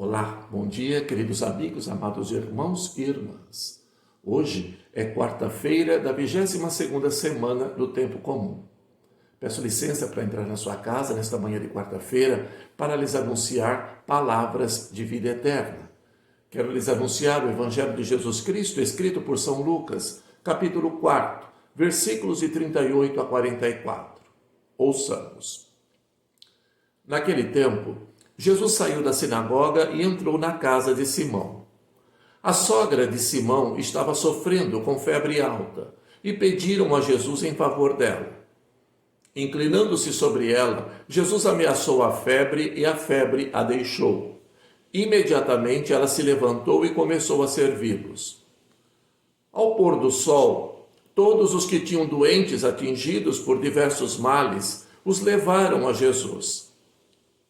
Olá, bom dia, queridos amigos, amados irmãos e irmãs. Hoje é quarta-feira da 22ª semana do Tempo Comum. Peço licença para entrar na sua casa nesta manhã de quarta-feira para lhes anunciar palavras de vida eterna. Quero lhes anunciar o Evangelho de Jesus Cristo, escrito por São Lucas, capítulo 4, versículos de 38 a 44. Ouçamos. Naquele tempo, Jesus saiu da sinagoga e entrou na casa de Simão. A sogra de Simão estava sofrendo com febre alta e pediram a Jesus em favor dela. Inclinando-se sobre ela, Jesus ameaçou a febre e a febre a deixou. Imediatamente ela se levantou e começou a servi-los. Ao pôr do sol, todos os que tinham doentes atingidos por diversos males os levaram a Jesus.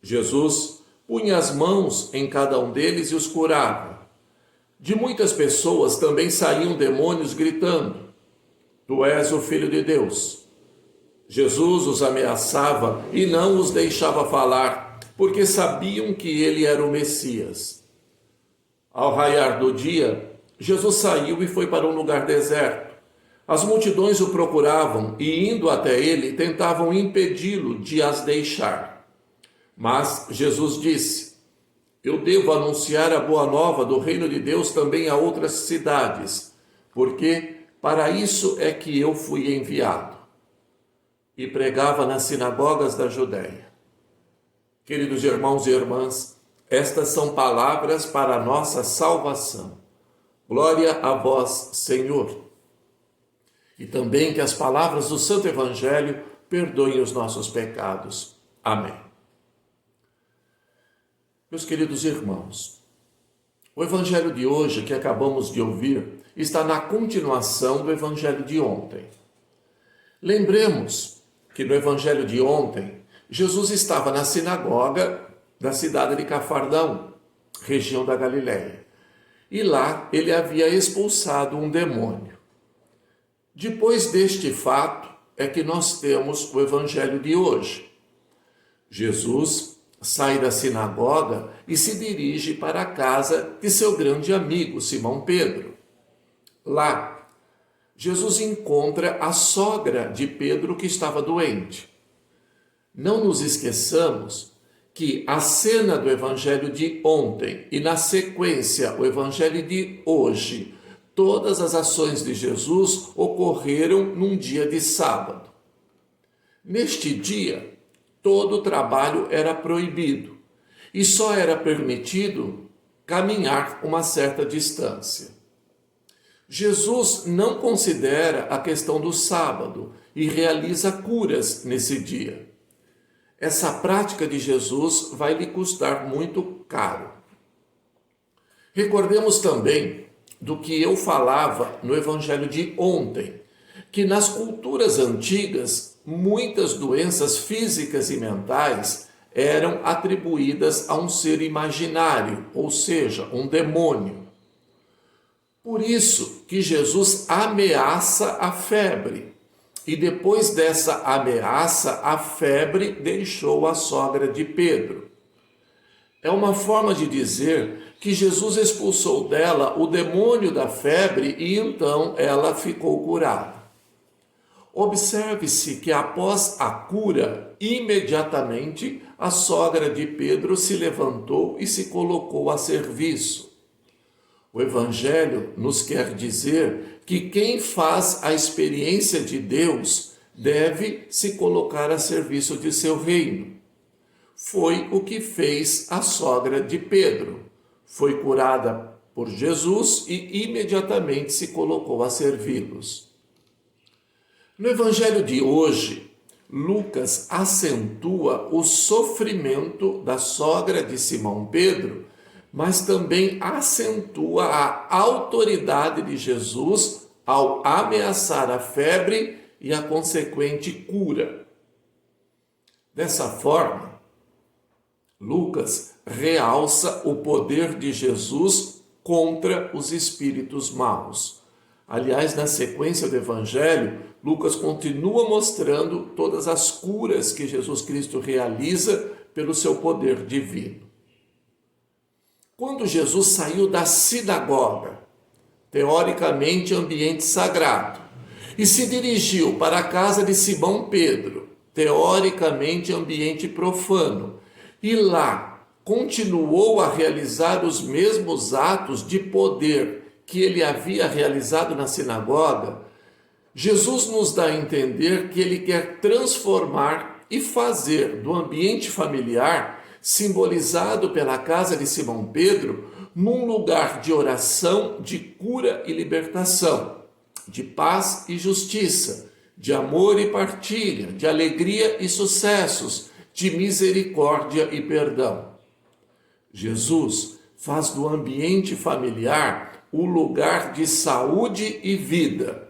Jesus punha as mãos em cada um deles e os curava. De muitas pessoas também saíam demônios gritando: Tu és o Filho de Deus. Jesus os ameaçava e não os deixava falar, porque sabiam que ele era o Messias. Ao raiar do dia, Jesus saiu e foi para um lugar deserto. As multidões o procuravam e, indo até ele, tentavam impedi-lo de as deixar. Mas Jesus disse: Eu devo anunciar a boa nova do reino de Deus também a outras cidades, porque para isso é que eu fui enviado. E pregava nas sinagogas da Judéia. Queridos irmãos e irmãs, estas são palavras para a nossa salvação. Glória a vós, Senhor. E também que as palavras do Santo Evangelho perdoem os nossos pecados. Amém. Meus queridos irmãos, o Evangelho de hoje que acabamos de ouvir está na continuação do Evangelho de ontem. Lembremos que no Evangelho de ontem, Jesus estava na sinagoga da cidade de Cafarnaum, região da Galileia, e lá ele havia expulsado um demônio. Depois deste fato é que nós temos o Evangelho de hoje. Jesus sai da sinagoga e se dirige para a casa de seu grande amigo, Simão Pedro. Lá, Jesus encontra a sogra de Pedro que estava doente. Não nos esqueçamos que a cena do Evangelho de ontem e, na sequência, o Evangelho de hoje, todas as ações de Jesus ocorreram num dia de sábado. Neste dia, todo o trabalho era proibido e só era permitido caminhar uma certa distância. Jesus não considera a questão do sábado e realiza curas nesse dia. Essa prática de Jesus vai lhe custar muito caro. Recordemos também do que eu falava no Evangelho de ontem, que nas culturas antigas, muitas doenças físicas e mentais eram atribuídas a um ser imaginário, ou seja, um demônio. Por isso que Jesus ameaça a febre, e depois dessa ameaça, a febre deixou a sogra de Pedro. É uma forma de dizer que Jesus expulsou dela o demônio da febre e então ela ficou curada. Observe-se que após a cura, imediatamente a sogra de Pedro se levantou e se colocou a serviço. O Evangelho nos quer dizer que quem faz a experiência de Deus deve se colocar a serviço de seu reino. Foi o que fez a sogra de Pedro. Foi curada por Jesus e imediatamente se colocou a servi-los. No Evangelho de hoje, Lucas acentua o sofrimento da sogra de Simão Pedro, mas também acentua a autoridade de Jesus ao ameaçar a febre e a consequente cura. Dessa forma, Lucas realça o poder de Jesus contra os espíritos maus. Aliás, na sequência do Evangelho, Lucas continua mostrando todas as curas que Jesus Cristo realiza pelo seu poder divino. Quando Jesus saiu da sinagoga, teoricamente ambiente sagrado, e se dirigiu para a casa de Simão Pedro, teoricamente ambiente profano, e lá continuou a realizar os mesmos atos de poder que ele havia realizado na sinagoga, Jesus nos dá a entender que ele quer transformar e fazer do ambiente familiar, simbolizado pela casa de Simão Pedro, num lugar de oração, de cura e libertação, de paz e justiça, de amor e partilha, de alegria e sucessos, de misericórdia e perdão. Jesus faz do ambiente familiar o lugar de saúde e vida.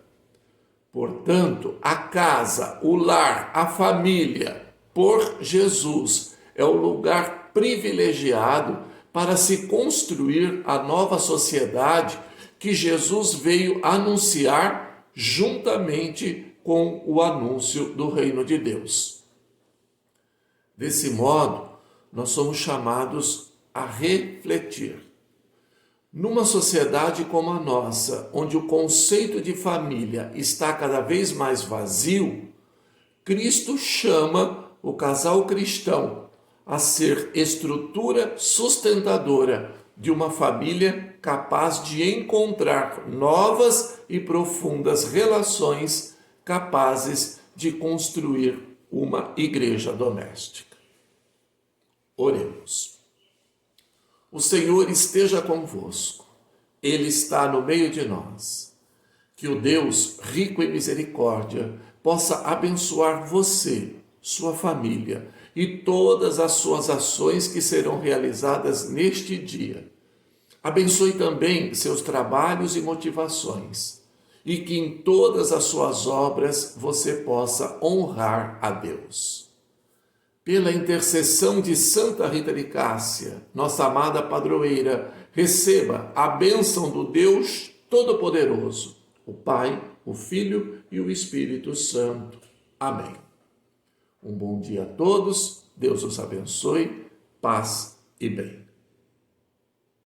Portanto, a casa, o lar, a família, por Jesus, é o lugar privilegiado para se construir a nova sociedade que Jesus veio anunciar juntamente com o anúncio do reino de Deus. Desse modo, nós somos chamados a refletir. Numa sociedade como a nossa, onde o conceito de família está cada vez mais vazio, Cristo chama o casal cristão a ser estrutura sustentadora de uma família capaz de encontrar novas e profundas relações capazes de construir uma igreja doméstica. Oremos. O Senhor esteja convosco, Ele está no meio de nós. Que o Deus, rico em misericórdia, possa abençoar você, sua família e todas as suas ações que serão realizadas neste dia. Abençoe também seus trabalhos e motivações, e que em todas as suas obras você possa honrar a Deus. Pela intercessão de Santa Rita de Cássia, nossa amada padroeira, receba a bênção do Deus Todo-Poderoso, o Pai, o Filho e o Espírito Santo. Amém. Um bom dia a todos, Deus os abençoe, paz e bem.